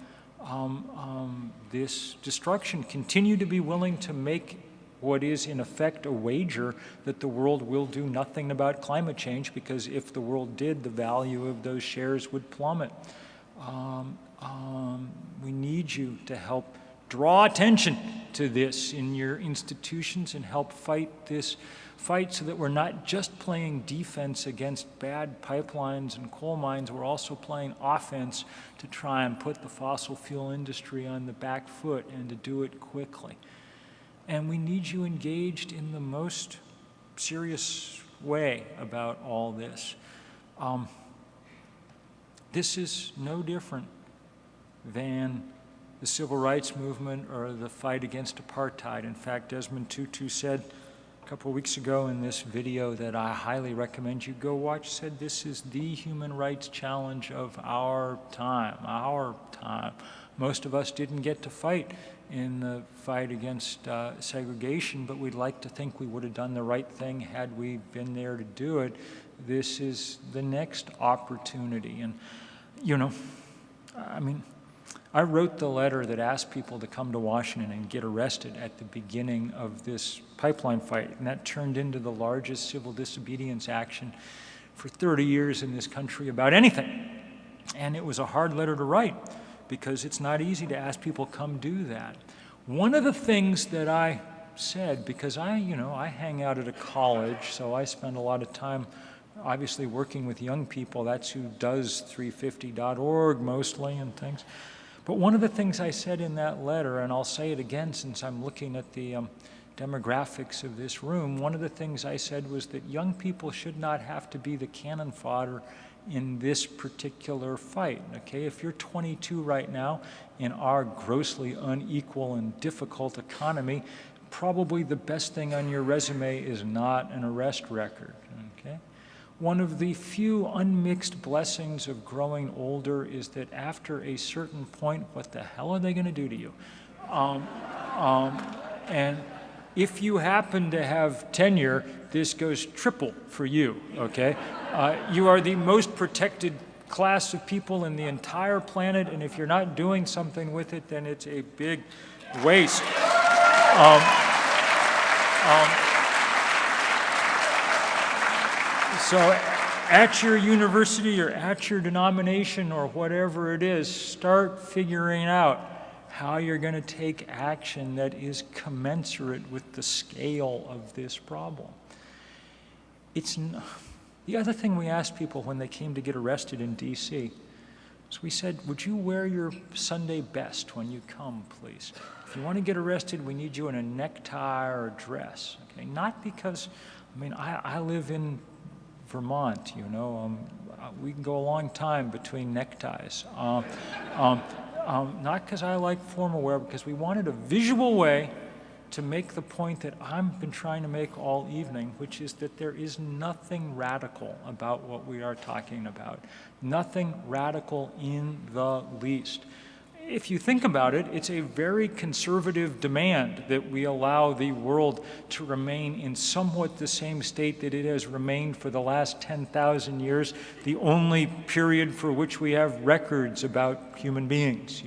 this destruction, continue to be willing to make what is in effect a wager that the world will do nothing about climate change, because if the world did, the value of those shares would plummet. We need you to help draw attention to this in your institutions and help fight this fight so that we're not just playing defense against bad pipelines and coal mines, we're also playing offense to try and put the fossil fuel industry on the back foot and to do it quickly. And we need you engaged in the most serious way about all this. This is no different than the civil rights movement or the fight against apartheid. In fact, Desmond Tutu said a couple of weeks ago in this video that I highly recommend you go watch, said this is the human rights challenge of our time, Most of us didn't get to fight in the fight against segregation, but we'd like to think we would have done the right thing had we been there to do it. This is the next opportunity. And You know, I mean, I wrote the letter that asked people to come to Washington and get arrested at the beginning of this pipeline fight, and that turned into the largest civil disobedience action for 30 years in this country about anything. And it was a hard letter to write because it's not easy to ask people come do that. One of the things that I said, because I hang out at a college, so I spend a lot of time obviously working with young people. That's who does 350.org mostly and things. But one of the things I said in that letter, and I'll say it again since I'm looking at the demographics of this room, one of the things I said was that young people should not have to be the cannon fodder in this particular fight, okay? If you're 22 right now in our grossly unequal and difficult economy, probably the best thing on your resume is not an arrest record, okay? One of the few unmixed blessings of growing older is that after a certain point, what the hell are they going to do to you? And if you happen to have tenure, this goes triple for you, okay? You are the most protected class of people in the entire planet, and if you're not doing something with it, then it's a big waste. So at your university or at your denomination or whatever it is, start figuring out how you're going to take action that is commensurate with the scale of this problem. The other thing we asked people when they came to get arrested in D.C. is we said, would you wear your Sunday best when you come, please? If you want to get arrested, we need you in a necktie or a dress. Okay? Not because, I live in Vermont, we can go a long time between neckties. Not because I like formal wear, because we wanted a visual way to make the point that I've been trying to make all evening, which is that there is nothing radical about what we are talking about. Nothing radical in the least. If you think about it, it's a very conservative demand that we allow the world to remain in somewhat the same state that it has remained for the last 10,000 years, the only period for which we have records about human beings,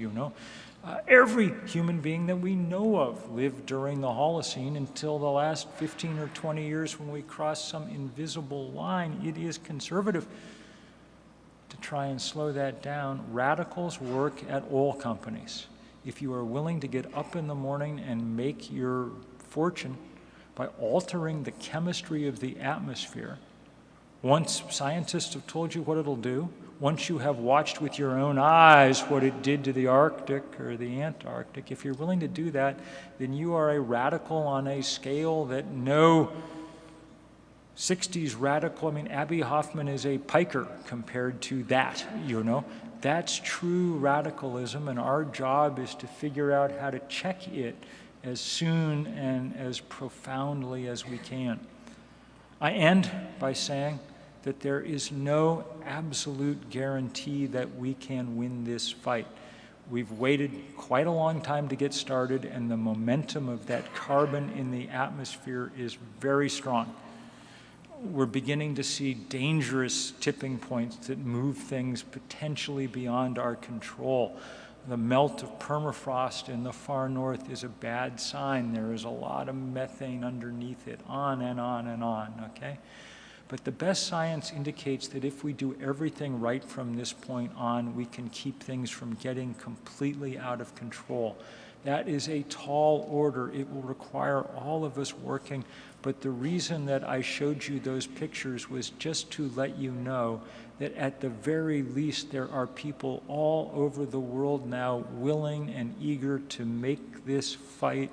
Every human being that we know of lived during the Holocene until the last 15 or 20 years when we crossed some invisible line. It is conservative to try and slow that down. Radicals work at oil companies. If you are willing to get up in the morning and make your fortune by altering the chemistry of the atmosphere, once scientists have told you what it'll do, once you have watched with your own eyes what it did to the Arctic or the Antarctic, if you're willing to do that, then you are a radical on a scale that no 60s radical, Abby Hoffman is a piker compared to that, That's true radicalism, and our job is to figure out how to check it as soon and as profoundly as we can. I end by saying that there is no absolute guarantee that we can win this fight. We've waited quite a long time to get started, and the momentum of that carbon in the atmosphere is very strong. We're beginning to see dangerous tipping points that move things potentially beyond our control. The melt of permafrost in the far north is a bad sign. There is a lot of methane underneath it, on and on and on, okay? But the best science indicates that if we do everything right from this point on, we can keep things from getting completely out of control. That is a tall order. It will require all of us working. But the reason that I showed you those pictures was just to let you know that at the very least there are people all over the world now willing and eager to make this fight.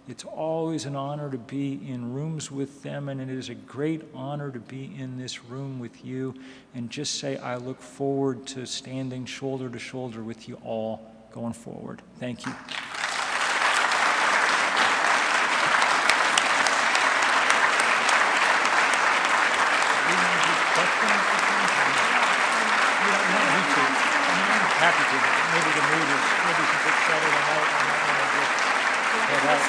It's always an honor to be in rooms with them, and it is a great honor to be in this room with you. And just say, I look forward to standing shoulder to shoulder with you all going forward. Thank you. Happy to. Maybe the mood is maybe it's a bit Saturday night. I might want to just head out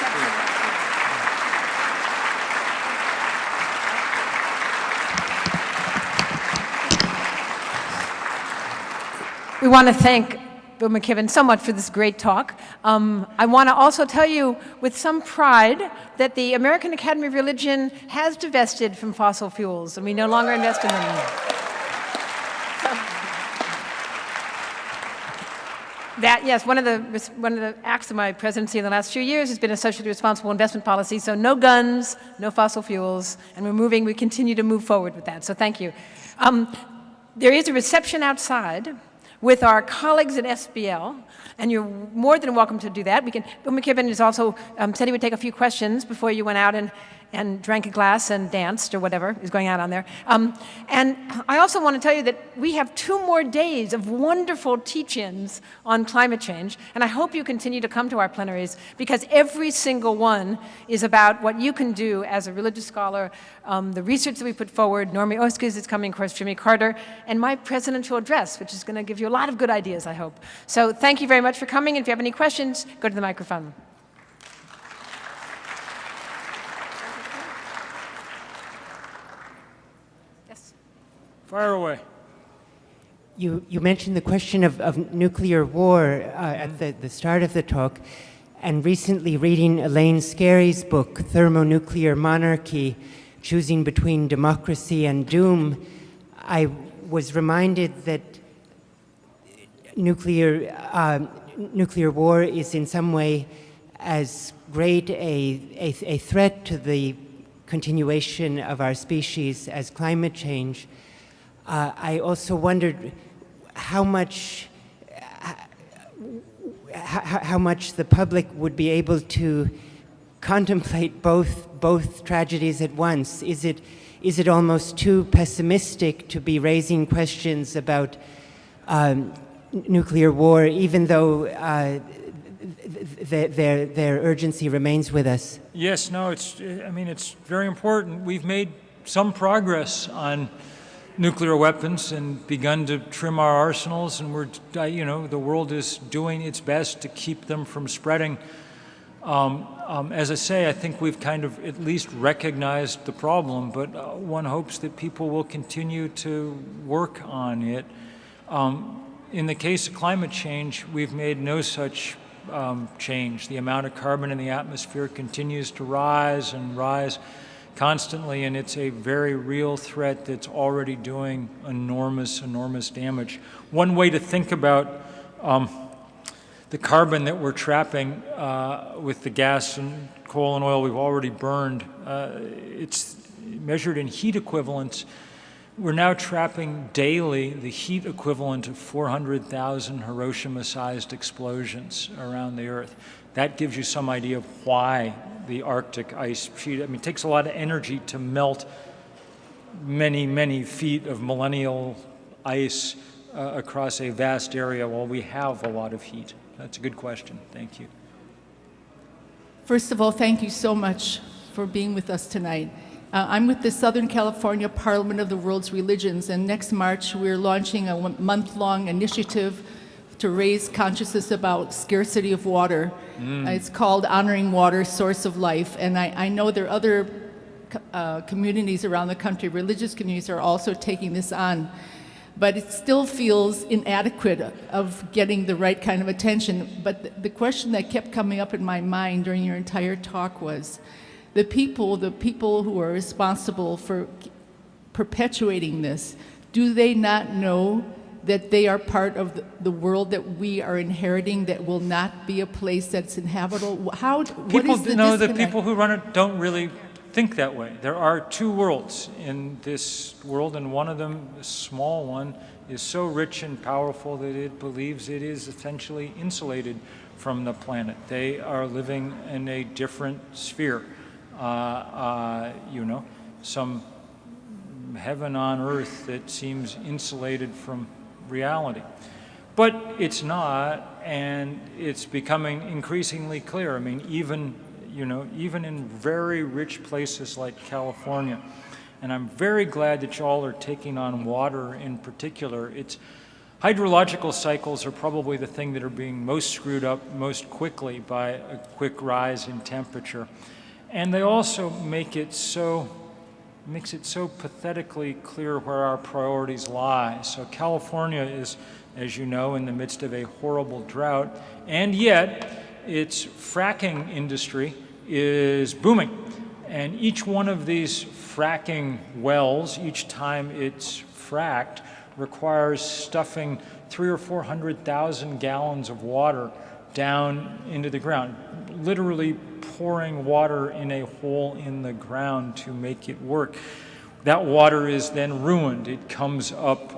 too. We want to thank Bill McKibben so much for this great talk. I want to also tell you with some pride that the American Academy of Religion has divested from fossil fuels, and we no longer invest in them. That, yes, one of the acts of my presidency in the last few years has been a socially responsible investment policy. So no guns, no fossil fuels, and we continue to move forward with that. So thank you. There is a reception outside with our colleagues at SBL, and you're more than welcome to do that. Bill McKibben has also said he would take a few questions before you went out and drank a glass and danced or whatever is going on there. And I also want to tell you that we have 2 more days of wonderful teach-ins on climate change, and I hope you continue to come to our plenaries because every single one is about what you can do as a religious scholar, the research that we put forward, Normie Oskes is coming, of course, Jimmy Carter, and my presidential address, which is going to give you a lot of good ideas, I hope. So thank you very much for coming, and if you have any questions, go to the microphone. Fire away. You mentioned the question of nuclear war at the start of the talk, and recently reading Elaine Scarry's book, Thermonuclear Monarchy, Choosing Between Democracy and Doom, I was reminded that nuclear war is in some way as great a threat to the continuation of our species as climate change. I also wondered how much the public would be able to contemplate both tragedies at once. Is it almost too pessimistic to be raising questions about nuclear war, even though their urgency remains with us? Yes, no, it's very important. We've made some progress on nuclear weapons and begun to trim our arsenals, and the world is doing its best to keep them from spreading. As I say, I think we've kind of at least recognized the problem, but one hopes that people will continue to work on it. In the case of climate change, we've made no such change. The amount of carbon in the atmosphere continues to rise and rise constantly, and it's a very real threat that's already doing enormous damage. One way to think about the carbon that we're trapping with the gas and coal and oil we've already burned, it's measured in heat equivalents. We're now trapping daily the heat equivalent of 400,000 Hiroshima-sized explosions around the Earth. That gives you some idea of why the Arctic ice sheet, it takes a lot of energy to melt many feet of millennial ice across a vast area while we have a lot of heat. That's a good question. Thank you. First of all, thank you so much for being with us tonight. I'm with the Southern California Parliament of the World's Religions, and next March we're launching a month-long initiative to raise consciousness about scarcity of water. It's called Honoring Water, Source of Life, and I know there are other communities around the country, religious communities are also taking this on, but it still feels inadequate of getting the right kind of attention. But the question that kept coming up in my mind during your entire talk was, the people who are responsible for perpetuating this, do they not know that they are part of the world that we are inheriting, that will not be a place that's inhabitable? People know that people who run it don't really think that way. There are 2 worlds in this world, and one of them, a small one, is so rich and powerful that it believes it is essentially insulated from the planet. They are living in a different sphere. Some heaven on earth that seems insulated from reality. But it's not, and it's becoming increasingly clear. Even in very rich places like California, and I'm very glad that y'all are taking on water in particular. Hydrological cycles are probably the thing that are being most screwed up most quickly by a quick rise in temperature. And they also makes it so pathetically clear where our priorities lie. So California is as you know, in the midst of a horrible drought, and yet its fracking industry is booming. And each one of these fracking wells, each time it's fracked, requires stuffing 300,000 or 400,000 gallons of water down into the ground, literally pouring water in a hole in the ground to make it work. That water is then ruined. It comes up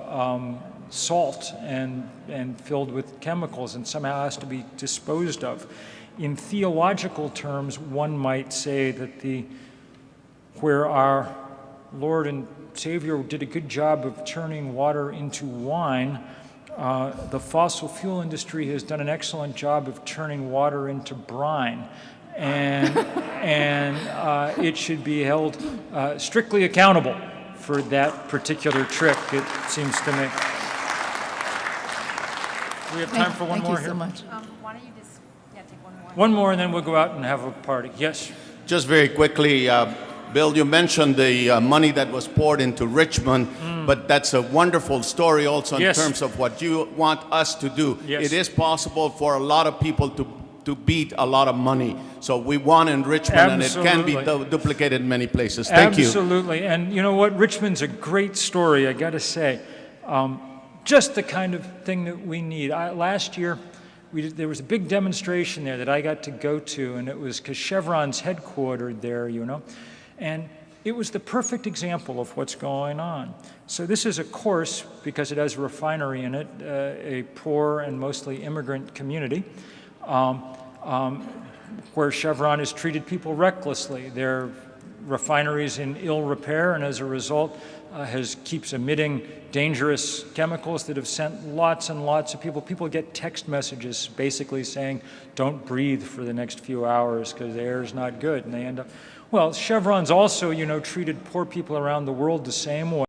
salt and filled with chemicals and somehow has to be disposed of. In theological terms, one might say that where our Lord and Savior did a good job of turning water into wine, the fossil fuel industry has done an excellent job of turning water into brine. And it should be held strictly accountable for that particular trick, it seems to me. We have time for one more here. Thank you so much. Why don't you just take one more? One more, and then we'll go out and have a party. Yes? Just very quickly, Bill, you mentioned the money that was poured into Richmond, but that's a wonderful story also in terms of what you want us to do. Yes. It is possible for a lot of people to beat a lot of money. So we won in Richmond, Absolutely. and it can be duplicated in many places. Thank you. Absolutely. And you know what? Richmond's a great story, I got to say. Just the kind of thing that we need. Last year, there was a big demonstration there that I got to go to, and it was because Chevron's headquartered there, you know. And it was the perfect example of what's going on. So this is a course, because it has a refinery in it, a poor and mostly immigrant community, where Chevron has treated people recklessly. Their refineries in ill repair, and as a result keeps emitting dangerous chemicals that have sent lots and lots of people. People get text messages basically saying, don't breathe for the next few hours because the air is not good, and they end up... Well, Chevron's also, you know, treated poor people around the world the same way.